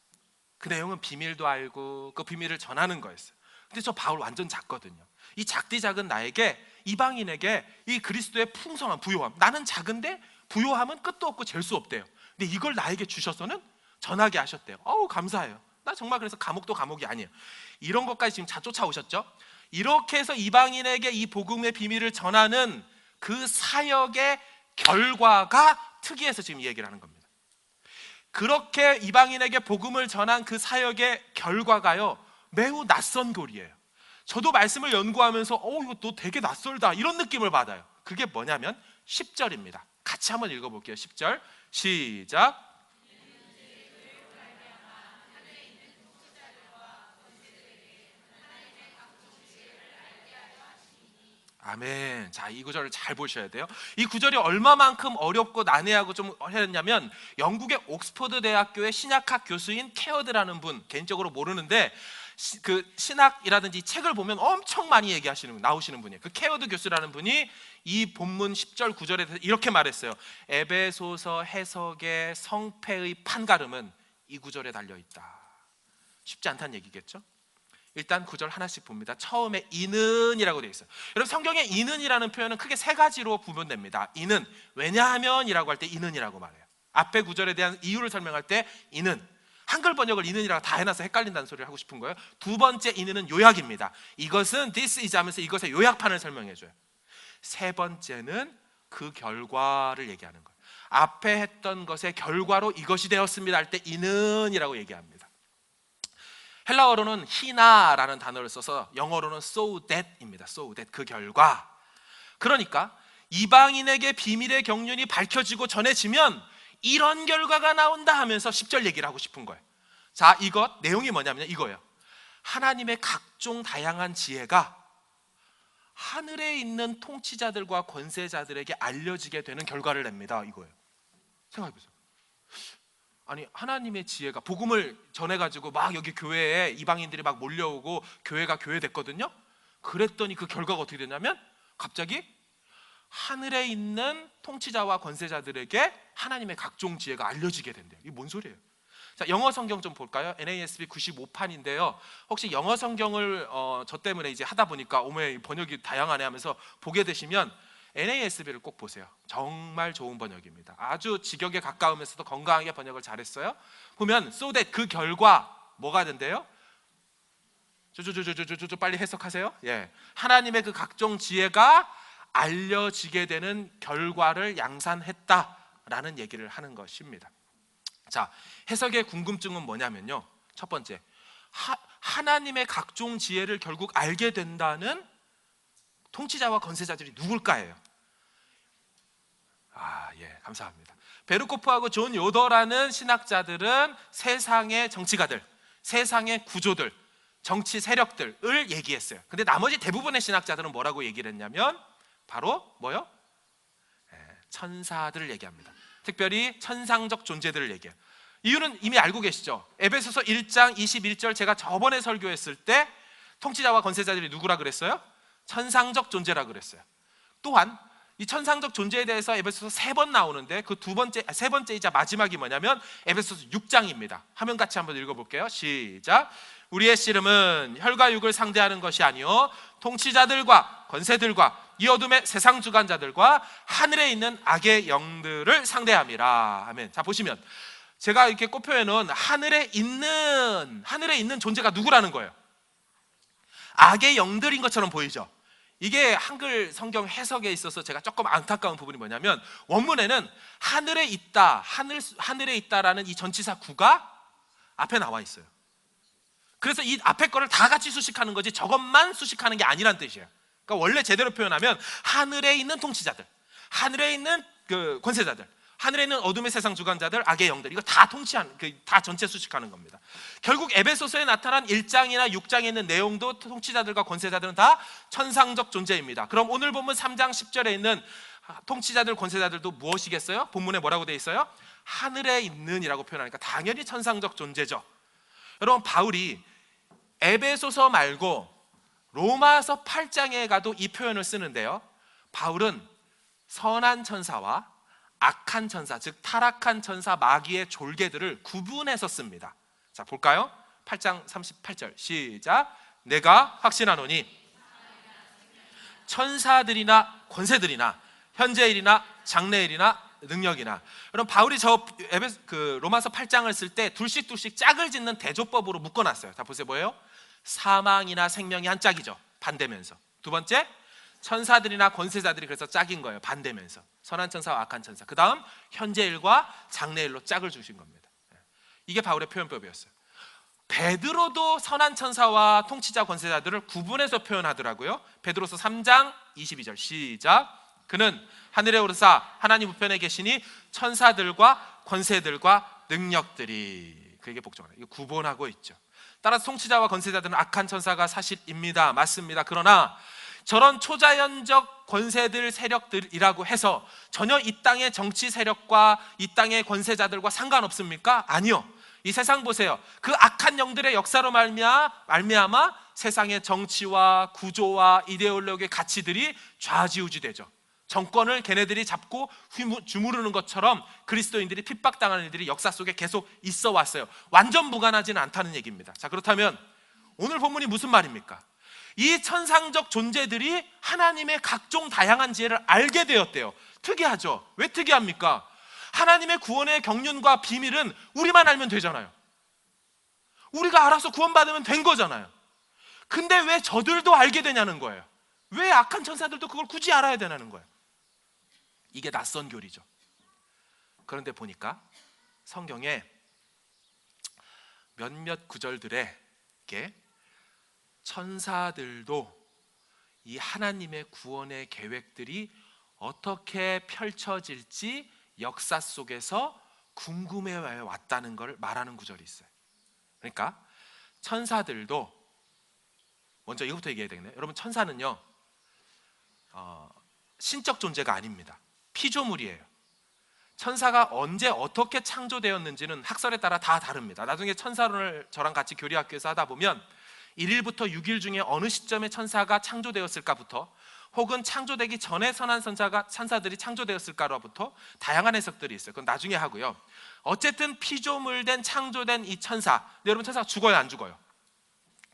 그 내용은 비밀도 알고 그 비밀을 전하는 거였어요. 근데 저 바울 완전 작거든요. 이 작디 작은 나에게, 이방인에게 이 그리스도의 풍성한 부요함, 나는 작은데 부요함은 끝도 없고 잴 수 없대요. 근데 이걸 나에게 주셔서는 전하게 하셨대요. 어우, 감사해요. 나 정말 그래서 감옥도 감옥이 아니에요. 이런 것까지 지금 다 쫓아오셨죠? 이렇게 해서 이방인에게 이 복음의 비밀을 전하는 그 사역의 결과가 특이해서 지금 이 얘기를 하는 겁니다. 그렇게 이방인에게 복음을 전한 그 사역의 결과가요, 매우 낯선 교리예요. 저도 말씀을 연구하면서 이거 너 되게 낯설다 이런 느낌을 받아요. 그게 뭐냐면 10절입니다. 같이 한번 읽어볼게요. 10절 시작. 아멘. 자, 이 구절을 잘 보셔야 돼요. 이 구절이 얼마만큼 어렵고 난해하고 좀 했냐면, 영국의 옥스퍼드 대학교의 신약학 교수인 케어드라는 분, 개인적으로 모르는데 그 신학이라든지 책을 보면 엄청 많이 나오시는 분이에요. 그 케어드 교수라는 분이 이 본문 10절 9절에 대해서 이렇게 말했어요. 에베소서 해석의 성패의 판가름은 이 구절에 달려있다. 쉽지 않다는 얘기겠죠? 일단 구절 하나씩 봅니다. 처음에 이는이라고 되어 있어요. 여러분, 성경에 이는이라는 표현은 크게 세 가지로 구분됩니다. 이는, 왜냐하면 이라고 할 때 이는이라고 말해요. 앞에 구절에 대한 이유를 설명할 때 이는, 한글 번역을 이는이라고 다 해놔서 헷갈린다는 소리를 하고 싶은 거예요. 두 번째 이는은 요약입니다. 이것은 this is 하면서 이것의 요약판을 설명해줘요. 세 번째는 그 결과를 얘기하는 거예요. 앞에 했던 것의 결과로 이것이 되었습니다 할 때 이는이라고 얘기합니다. 헬라어로는 히나라는 단어를 써서 영어로는 so that입니다. so that, 그 결과. 그러니까 이방인에게 비밀의 경륜이 밝혀지고 전해지면 이런 결과가 나온다 하면서 10절 얘기를 하고 싶은 거예요. 자, 이것 내용이 뭐냐면 이거예요. 하나님의 각종 다양한 지혜가 하늘에 있는 통치자들과 권세자들에게 알려지게 되는 결과를 냅니다. 이거예요. 생각해보세요. 아니, 하나님의 지혜가, 복음을 전해가지고 막 여기 교회에 이방인들이 막 몰려오고 교회가 교회됐거든요. 그랬더니 그 결과가 어떻게 되냐면 갑자기 하늘에 있는 통치자와 권세자들에게 하나님의 각종 지혜가 알려지게 된대요. 이게 뭔 소리예요? 자, 영어 성경 좀 볼까요? NASB 95판인데요. 혹시 영어 성경을 저 때문에 이제 하다 보니까 오메 번역이 다양하네 하면서 보게 되시면 NASB를 꼭 보세요. 정말 좋은 번역입니다. 아주 직역에 가까우면서도 건강하게 번역을 잘했어요. 보면 so that, 그 결과 뭐가 된대요? 빨리 해석하세요. 예, 하나님의 그 각종 지혜가 알려지게 되는 결과를 양산했다라는 얘기를 하는 것입니다. 자, 해석의 궁금증은 뭐냐면요, 첫 번째, 하나님의 각종 지혜를 결국 알게 된다는 통치자와 권세자들이 누굴까예요? 예, 감사합니다. 베르코프하고 존 요더라는 신학자들은 세상의 정치가들, 세상의 구조들, 정치 세력들을 얘기했어요. 근데 나머지 대부분의 신학자들은 뭐라고 얘기를 했냐면 바로 뭐요? 천사들을 얘기합니다. 특별히 천상적 존재들을 얘기해요. 이유는 이미 알고 계시죠? 에베소서 1장 21절, 제가 저번에 설교했을 때 통치자와 권세자들이 누구라 그랬어요? 천상적 존재라 그랬어요. 또한 이 천상적 존재에 대해서 에베소서 3번 나오는데 그 세 번째이자 마지막이 뭐냐면 에베소서 6장입니다. 화면 같이 한번 읽어볼게요. 시작. 우리의 씨름은 혈과 육을 상대하는 것이 아니요 통치자들과 권세들과 이 어둠의 세상 주관자들과 하늘에 있는 악의 영들을 상대함이라. 아멘. 자, 보시면 제가 이렇게 꼽혀놓은 하늘에 있는 존재가 누구라는 거예요? 악의 영들인 것처럼 보이죠? 이게 한글 성경 해석에 있어서 제가 조금 안타까운 부분이 뭐냐면 원문에는 하늘에 있다라는 이 전치사 구가 앞에 나와 있어요. 그래서 이 앞에 거를 다 같이 수식하는 거지 저것만 수식하는 게 아니란 뜻이에요. 그러니까 원래 제대로 표현하면 하늘에 있는 통치자들, 하늘에 있는 그 권세자들, 하늘에 있는 어둠의 세상 주관자들, 악의 영들, 이거 다 통치하는, 다 전체 수식하는 겁니다. 결국 에베소서에 나타난 1장이나 6장에 있는 내용도 통치자들과 권세자들은 다 천상적 존재입니다. 그럼 오늘 본문 3장 10절에 있는 통치자들, 권세자들도 무엇이겠어요? 본문에 뭐라고 되어 있어요? 하늘에 있는 이라고 표현하니까 당연히 천상적 존재죠. 여러분, 바울이 에베소서 말고 로마서 8장에 가도 이 표현을 쓰는데요, 바울은 선한 천사와 악한 천사, 즉 타락한 천사, 마귀의 졸개들을 구분해서 씁니다. 자, 볼까요? 8장 38절 시작. 내가 확신하노니 천사들이나 권세들이나 현재일이나 장래일이나 능력이나. 여러분, 바울이 로마서 8장을 쓸 때 둘씩 짝을 짓는 대조법으로 묶어놨어요. 자, 보세요. 뭐예요? 사망이나 생명이 한 짝이죠. 반대면서. 두 번째, 천사들이나 권세자들이 그래서 짝인 거예요. 반대면서. 선한 천사와 악한 천사. 그 다음 현재일과 장래일로 짝을 주신 겁니다. 이게 바울의 표현법이었어요. 베드로도 선한 천사와 통치자 권세자들을 구분해서 표현하더라고요. 베드로서 3장 22절 시작. 그는 하늘에 오르사 하나님 우편에 계시니 천사들과 권세들과 능력들이 그에게 복종하라. 이거 구분하고 있죠. 따라서 통치자와 권세자들은 악한 천사가 사실입니다. 맞습니다. 그러나 저런 초자연적 권세들, 세력들이라고 해서 전혀 이 땅의 정치 세력과 이 땅의 권세자들과 상관없습니까? 아니요. 이 세상 보세요. 그 악한 영들의 역사로 말미암아 세상의 정치와 구조와 이데올로기의 가치들이 좌지우지되죠. 정권을 걔네들이 잡고 주무르는 것처럼 그리스도인들이 핍박당하는 일들이 역사 속에 계속 있어 왔어요. 완전 무관하지는 않다는 얘기입니다. 자, 그렇다면 오늘 본문이 무슨 말입니까? 이 천상적 존재들이 하나님의 각종 다양한 지혜를 알게 되었대요. 특이하죠? 왜 특이합니까? 하나님의 구원의 경륜과 비밀은 우리만 알면 되잖아요. 우리가 알아서 구원받으면 된 거잖아요. 근데 왜 저들도 알게 되냐는 거예요. 왜 악한 천사들도 그걸 굳이 알아야 되냐는 거예요. 이게 낯선 교리죠. 그런데 보니까 성경에 몇몇 구절들에 천사들도 이 하나님의 구원의 계획들이 어떻게 펼쳐질지 역사 속에서 궁금해 왔다는 걸 말하는 구절이 있어요. 그러니까 천사들도, 먼저 이것부터 얘기해야 되겠네요. 여러분, 천사는요 신적 존재가 아닙니다. 피조물이에요. 천사가 언제 어떻게 창조되었는지는 학설에 따라 다 다릅니다. 나중에 천사론을 저랑 같이 교리학교에서 하다 보면 1일부터 6일 중에 어느 시점에 천사가 창조되었을까부터, 혹은 창조되기 전에 선한 천사들이 창조되었을까로부터 다양한 해석들이 있어요. 그건 나중에 하고요. 어쨌든 피조물된 창조된 이 천사, 근데 여러분, 천사가 죽어요, 안 죽어요?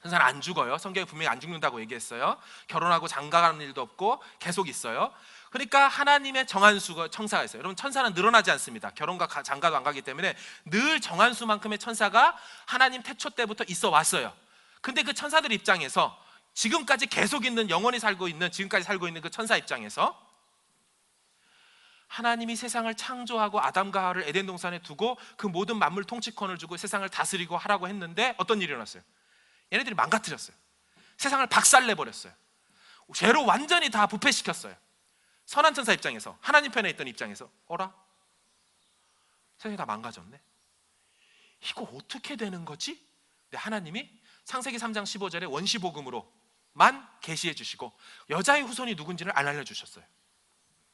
천사는 안 죽어요. 성경에 분명히 안 죽는다고 얘기했어요. 결혼하고 장가가는 일도 없고 계속 있어요. 그러니까 하나님의 정한 수가 천사가 있어요. 여러분, 천사는 늘어나지 않습니다. 결혼과 장가도 안 가기 때문에 늘 정한 수만큼의 천사가 하나님 태초 때부터 있어 왔어요. 근데 그 천사들 입장에서, 지금까지 계속 있는, 영원히 살고 있는, 지금까지 살고 있는 그 천사 입장에서 하나님이 세상을 창조하고 아담과 하와를 에덴 동산에 두고 그 모든 만물 통치권을 주고 세상을 다스리고 하라고 했는데 어떤 일이 일어났어요? 얘네들이 망가뜨렸어요. 세상을 박살내버렸어요. 죄로 완전히 다 부패시켰어요. 선한 천사 입장에서, 하나님 편에 있던 입장에서, 어라? 세상이 다 망가졌네? 이거 어떻게 되는 거지? 근데 하나님이 창세기 3장 15절에 원시복음으로만 계시해 주시고 여자의 후손이 누군지를 안 알려주셨어요.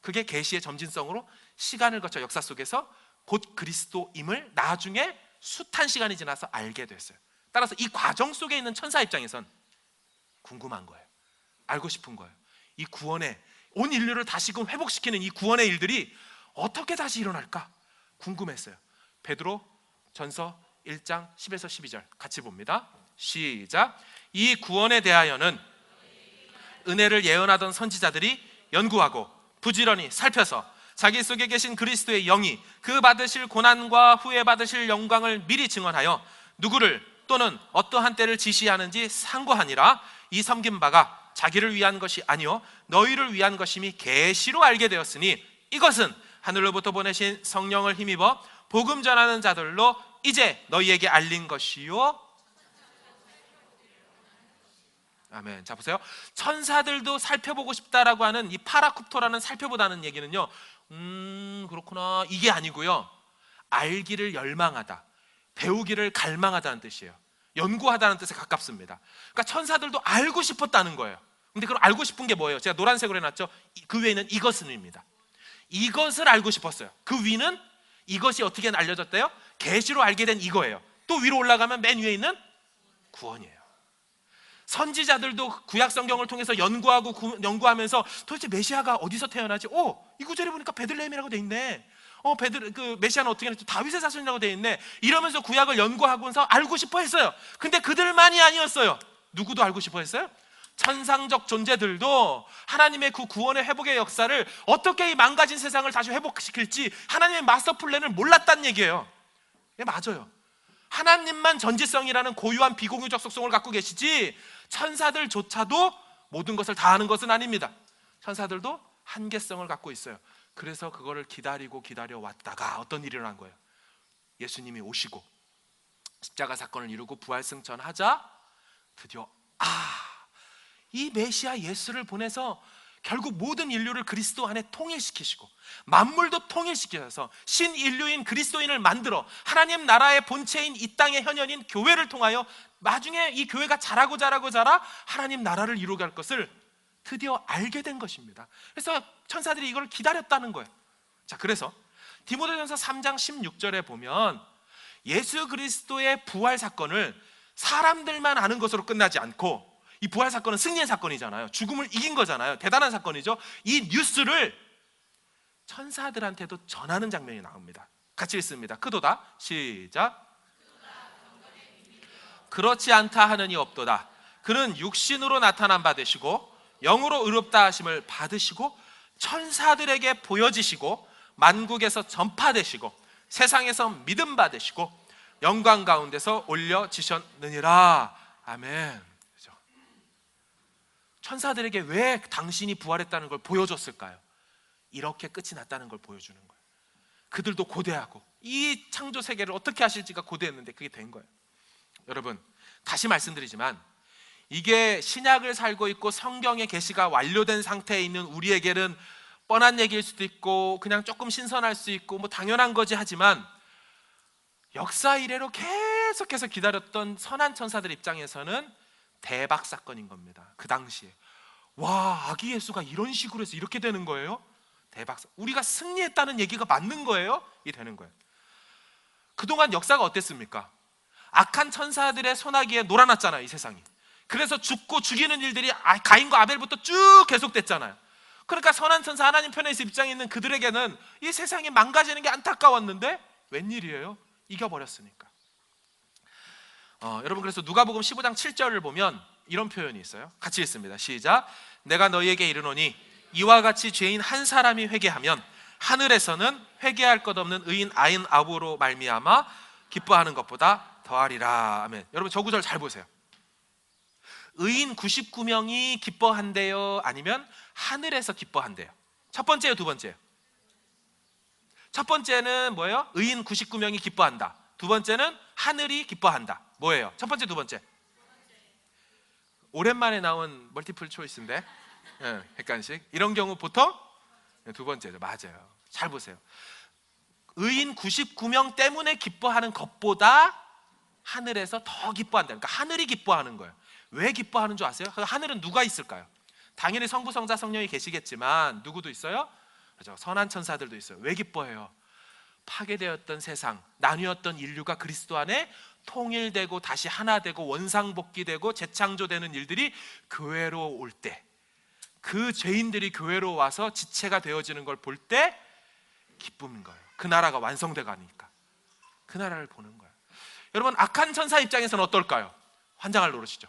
그게 계시의 점진성으로 시간을 거쳐 역사 속에서 곧 그리스도임을 나중에 숱한 시간이 지나서 알게 됐어요. 따라서 이 과정 속에 있는 천사 입장에선 궁금한 거예요. 알고 싶은 거예요. 이 구원의, 온 인류를 다시금 회복시키는 이 구원의 일들이 어떻게 다시 일어날까 궁금했어요. 베드로 전서 1장 10에서 12절 같이 봅니다. 시작. 이 구원에 대하여는 은혜를 예언하던 선지자들이 연구하고 부지런히 살펴서 자기 속에 계신 그리스도의 영이 그 받으실 고난과 후에 받으실 영광을 미리 증언하여 누구를 또는 어떠한 때를 지시하는지 상고하니라. 이 섬긴 바가 자기를 위한 것이 아니요 너희를 위한 것임이 계시로 알게 되었으니 이것은 하늘로부터 보내신 성령을 힘입어 복음 전하는 자들로 이제 너희에게 알린 것이요. 아멘. 자, 보세요. 천사들도 살펴보고 싶다라고 하는 이 파라쿱토라는 살펴보다는 얘기는요, 그렇구나 이게 아니고요, 알기를 열망하다, 배우기를 갈망하다는 뜻이에요. 연구하다는 뜻에 가깝습니다. 그러니까 천사들도 알고 싶었다는 거예요. 근데 그럼 알고 싶은 게 뭐예요? 제가 노란색으로 해놨죠. 그 위에는 이것은입니다. 이것을 알고 싶었어요. 그 위는 이것이 어떻게 알려졌대요? 계시로 알게 된 이거예요. 또 위로 올라가면 맨 위에 있는 구원이에요. 선지자들도 구약 성경을 통해서 연구하면서 도대체 메시아가 어디서 태어나지? 이 구절에 보니까 베들레헴이라고 돼 있네. 그 메시아는 어떻게 했죠? 다윗의 자손이라고 돼 있네. 이러면서 구약을 연구하면서 알고 싶어 했어요. 근데 그들만이 아니었어요. 누구도 알고 싶어 했어요? 천상적 존재들도 하나님의 그 구원의 회복의 역사를, 어떻게 이 망가진 세상을 다시 회복시킬지 하나님의 마스터 플랜을 몰랐다는 얘기예요. 예, 맞아요. 하나님만 전지성이라는 고유한 비공유적 속성을 갖고 계시지 천사들조차도 모든 것을 다 아는 것은 아닙니다. 천사들도 한계성을 갖고 있어요. 그래서 그거를 기다려 왔다가 어떤 일이 일어난 거예요? 예수님이 오시고 십자가 사건을 이루고 부활승천하자 드디어 이 메시아 예수를 보내서 결국 모든 인류를 그리스도 안에 통일시키시고 만물도 통일시키셔서 신인류인 그리스도인을 만들어 하나님 나라의 본체인 이 땅의 현현인 교회를 통하여 나중에 이 교회가 자라 하나님 나라를 이루게 할 것을 드디어 알게 된 것입니다. 그래서 천사들이 이걸 기다렸다는 거예요. 자, 그래서 디모데전서 3장 16절에 보면 예수 그리스도의 부활 사건을 사람들만 아는 것으로 끝나지 않고, 이 부활 사건은 승리의 사건이잖아요. 죽음을 이긴 거잖아요. 대단한 사건이죠. 이 뉴스를 천사들한테도 전하는 장면이 나옵니다. 같이 읽습니다. 그도다. 시작. 그렇지 않다 하느니 없도다. 그는 육신으로 나타난 바 되시고 영으로 의롭다 하심을 받으시고 천사들에게 보여지시고 만국에서 전파되시고 세상에서 믿음 받으시고 영광 가운데서 올려지셨느니라. 아멘. 그렇죠? 천사들에게 왜 당신이 부활했다는 걸 보여줬을까요? 이렇게 끝이 났다는 걸 보여주는 거예요. 그들도 고대하고 이 창조 세계를 어떻게 하실지가 고대했는데 그게 된 거예요. 여러분, 다시 말씀드리지만 이게 신약을 살고 있고 성경의 계시가 완료된 상태에 있는 우리에게는 뻔한 얘기일 수도 있고 그냥 조금 신선할 수 있고 뭐 당연한 거지 하지만, 역사 이래로 계속해서 기다렸던 선한 천사들 입장에서는 대박 사건인 겁니다. 그 당시에 와, 아기 예수가 이런 식으로 해서 이렇게 되는 거예요? 대박. 우리가 승리했다는 얘기가 맞는 거예요? 이 되는 거예요. 그동안 역사가 어땠습니까? 악한 천사들의 소나기에 놀아났잖아요, 이 세상이. 그래서 죽고 죽이는 일들이 가인과 아벨부터 쭉 계속됐잖아요. 그러니까 선한 천사 하나님 편에 있을 입장에 있는 그들에게는 이 세상이 망가지는 게 안타까웠는데 웬일이에요? 이겨버렸으니까. 여러분, 그래서 누가복음 15장 7절을 보면 이런 표현이 있어요. 같이 읽습니다. 시작. 내가 너희에게 이르노니 이와 같이 죄인 한 사람이 회개하면 하늘에서는 회개할 것 없는 의인 99로 말미암아 기뻐하는 것보다 더하리라. 아멘. 여러분, 저 구절 잘 보세요. 의인 99명이 기뻐한대요? 아니면 하늘에서 기뻐한대요? 첫 번째요, 두 번째요? 첫 번째는 뭐예요? 의인 99명이 기뻐한다. 두 번째는 하늘이 기뻐한다. 뭐예요? 첫 번째, 두 번째? 오랜만에 나온 멀티플 초이스인데 객관식. 이런 경우 보통 두 번째죠. 맞아요. 잘 보세요. 의인 99명 때문에 기뻐하는 것보다 하늘에서 더 기뻐한다. 그러니까 하늘이 기뻐하는 거예요. 왜 기뻐하는 줄 아세요? 하늘은 누가 있을까요? 당연히 성부, 성자, 성령이 계시겠지만 누구도 있어요? 그렇죠. 선한 천사들도 있어요. 왜 기뻐해요? 파괴되었던 세상, 나뉘었던 인류가 그리스도 안에 통일되고 다시 하나 되고 원상복귀되고 재창조되는 일들이 교회로 올 때, 그 죄인들이 교회로 와서 지체가 되어지는 걸 볼 때 기쁨인 거예요. 그 나라가 완성돼 가니까 그 나라를 보는 거예요. 여러분, 악한 천사 입장에서는 어떨까요? 환장할 노릇이죠.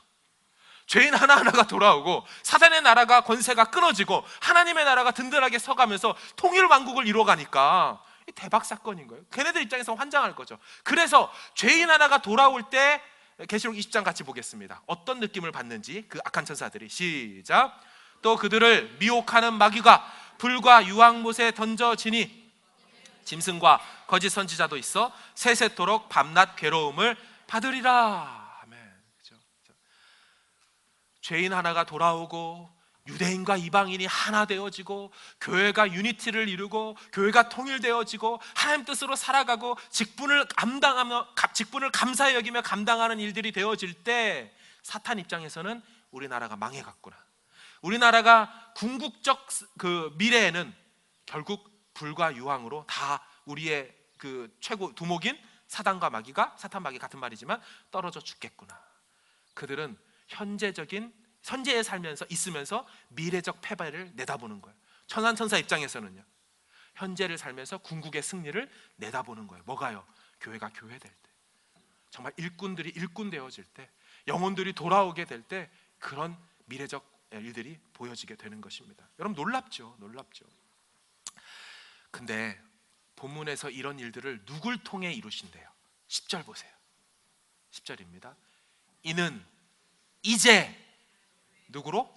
죄인 하나하나가 돌아오고 사단의 나라가 권세가 끊어지고 하나님의 나라가 든든하게 서가면서 통일 왕국을 이루어가니까 대박 사건인 거예요. 걔네들 입장에서 환장할 거죠. 그래서 죄인 하나가 돌아올 때 계시록 20장 같이 보겠습니다. 어떤 느낌을 받는지 그 악한 천사들이. 시작. 또 그들을 미혹하는 마귀가 불과 유황못에 던져지니 짐승과 거짓 선지자도 있어 세세토록 밤낮 괴로움을 받으리라. 아멘. 그렇죠? 죄인 하나가 돌아오고 유대인과 이방인이 하나 되어지고 교회가 유니티를 이루고 교회가 통일되어지고 하나님 뜻으로 살아가고 직분을 감사히 여기며 감당하는 일들이 되어질 때 사탄 입장에서는 우리나라가 망해갔구나, 우리나라가 궁극적 그 미래에는 결국 불과 유황으로 다 우리의 그 최고 두목인 사탄 마귀가 같은 말이지만 떨어져 죽겠구나. 그들은 현재에 살면서 있으면서 미래적 패배를 내다보는 거예요. 천한천사 입장에서는요, 현재를 살면서 궁극의 승리를 내다보는 거예요. 뭐가요? 교회가 교회될 때, 정말 일꾼들이 일꾼 되어질 때, 영혼들이 돌아오게 될 때 그런 미래적 일들이 보여지게 되는 것입니다. 여러분 놀랍죠? 근데 본문에서 이런 일들을 누굴 통해 이루신대요? 10절 보세요. 10절입니다. 이는 이제 누구로?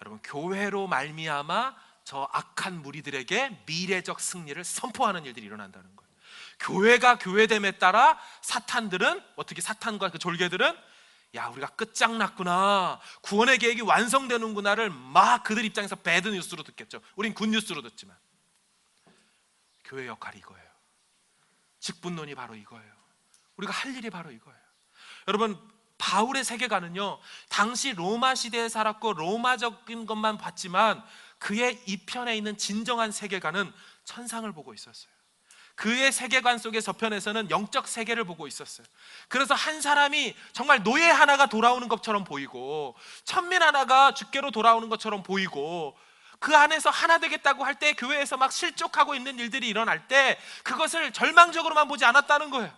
여러분, 교회로 말미암아 저 악한 무리들에게 미래적 승리를 선포하는 일들이 일어난다는 거예요. 교회가 교회됨에 따라 사탄과 그 졸개들은 야, 우리가 끝장났구나, 구원의 계획이 완성되는구나를 막 그들 입장에서 배드 뉴스로 듣겠죠. 우린 굿 뉴스로 듣지만 교회 역할이 이거예요. 직분론이 바로 이거예요. 우리가 할 일이 바로 이거예요. 여러분, 바울의 세계관은요, 당시 로마 시대에 살았고 로마적인 것만 봤지만 그의 이편에 있는 진정한 세계관은 천상을 보고 있었어요. 그의 세계관 속의 저편에서는 영적 세계를 보고 있었어요. 그래서 한 사람이 정말 노예 하나가 돌아오는 것처럼 보이고 천민 하나가 주께로 돌아오는 것처럼 보이고 그 안에서 하나 되겠다고 할 때 교회에서 막 실족하고 있는 일들이 일어날 때 그것을 절망적으로만 보지 않았다는 거예요.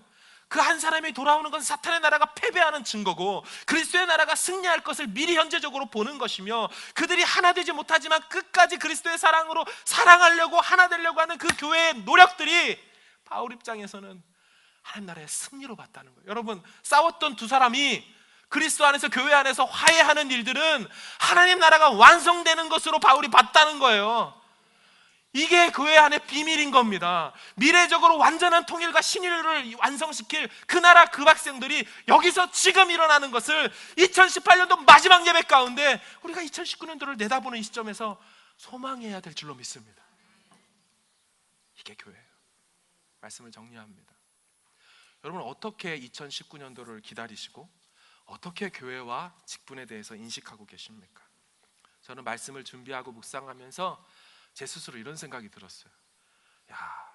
그 한 사람이 돌아오는 건 사탄의 나라가 패배하는 증거고 그리스도의 나라가 승리할 것을 미리 현재적으로 보는 것이며, 그들이 하나 되지 못하지만 끝까지 그리스도의 사랑으로 사랑하려고 하나 되려고 하는 그 교회의 노력들이 바울 입장에서는 하나님 나라의 승리로 봤다는 거예요. 여러분, 싸웠던 두 사람이 그리스도 안에서 교회 안에서 화해하는 일들은 하나님 나라가 완성되는 것으로 바울이 봤다는 거예요. 이게 교회 안의 비밀인 겁니다. 미래적으로 완전한 통일과 신일을 완성시킬 그 나라 그 백성들이 여기서 지금 일어나는 것을 2018년도 마지막 예배 가운데 우리가 2019년도를 내다보는 이 시점에서 소망해야 될 줄로 믿습니다. 이게 교회예요. 말씀을 정리합니다. 여러분, 어떻게 2019년도를 기다리시고 어떻게 교회와 직분에 대해서 인식하고 계십니까? 저는 말씀을 준비하고 묵상하면서 제 스스로 이런 생각이 들었어요. 야,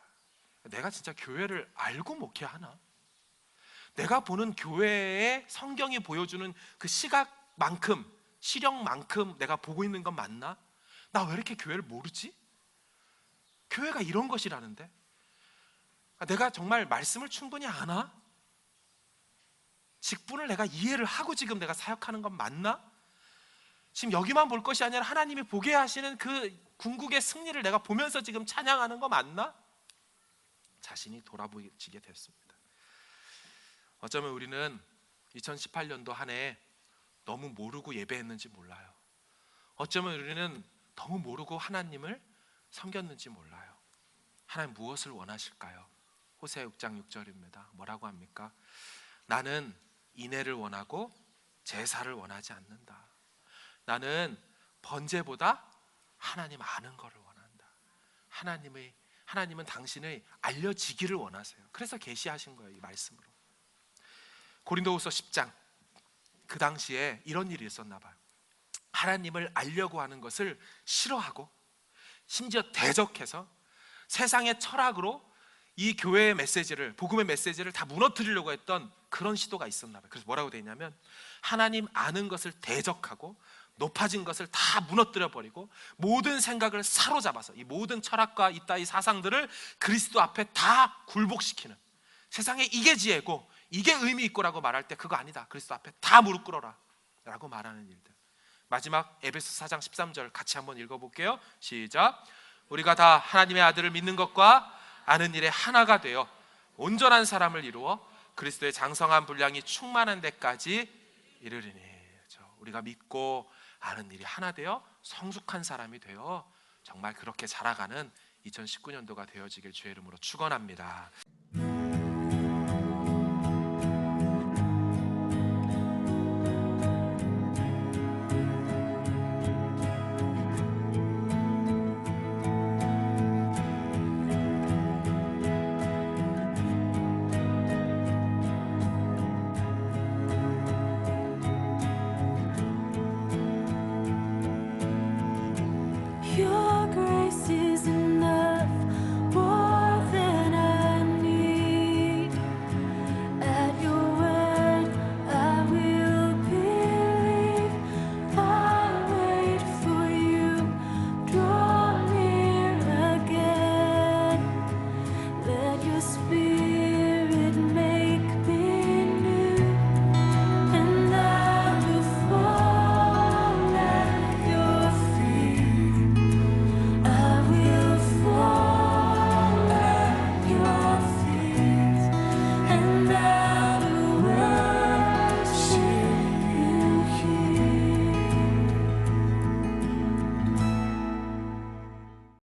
내가 진짜 교회를 알고 목회하나? 내가 보는 교회의 성경이 보여주는 그 시각만큼, 시력만큼 내가 보고 있는 건 맞나? 나 왜 이렇게 교회를 모르지? 교회가 이런 것이라는데 내가 정말 말씀을 충분히 아나? 직분을 내가 이해를 하고 지금 내가 사역하는 건 맞나? 지금 여기만 볼 것이 아니라 하나님이 보게 하시는 그 궁극의 승리를 내가 보면서 지금 찬양하는 거 맞나? 자신이 돌아보지게 됐습니다. 어쩌면 우리는 2018년도 한 해 너무 모르고 예배했는지 몰라요. 어쩌면 우리는 너무 모르고 하나님을 섬겼는지 몰라요. 하나님 무엇을 원하실까요? 호세아 6장 6절입니다. 뭐라고 합니까? 나는 인애를 원하고 제사를 원하지 않는다. 나는 번제보다 하나님 아는 것을 원한다. 하나님은 당신의 알려지기를 원하세요. 그래서 계시하신 거예요, 이 말씀으로. 고린도후서 10장, 그 당시에 이런 일이 있었나 봐요. 하나님을 알려고 하는 것을 싫어하고 심지어 대적해서 세상의 철학으로 이 교회의 메시지를, 복음의 메시지를 다 무너뜨리려고 했던 그런 시도가 있었나 봐요. 그래서 뭐라고 되어 있냐면 하나님 아는 것을 대적하고 높아진 것을 다 무너뜨려 버리고 모든 생각을 사로잡아서 이 모든 철학과 이따위 사상들을 그리스도 앞에 다 굴복시키는, 세상에 이게 지혜고 이게 의미 있고라고 말할 때 그거 아니다, 그리스도 앞에 다 무릎 꿇어라 라고 말하는 일들. 마지막 에베소 4장 13절 같이 한번 읽어볼게요. 시작. 우리가 다 하나님의 아들을 믿는 것과 아는 일에 하나가 되어 온전한 사람을 이루어 그리스도의 장성한 분량이 충만한 데까지 이르리니. 우리가 믿고 아는 일이 하나 되어 성숙한 사람이 되어 정말 그렇게 자라가는 2019년도가 되어지길 주의 이름으로 축원합니다.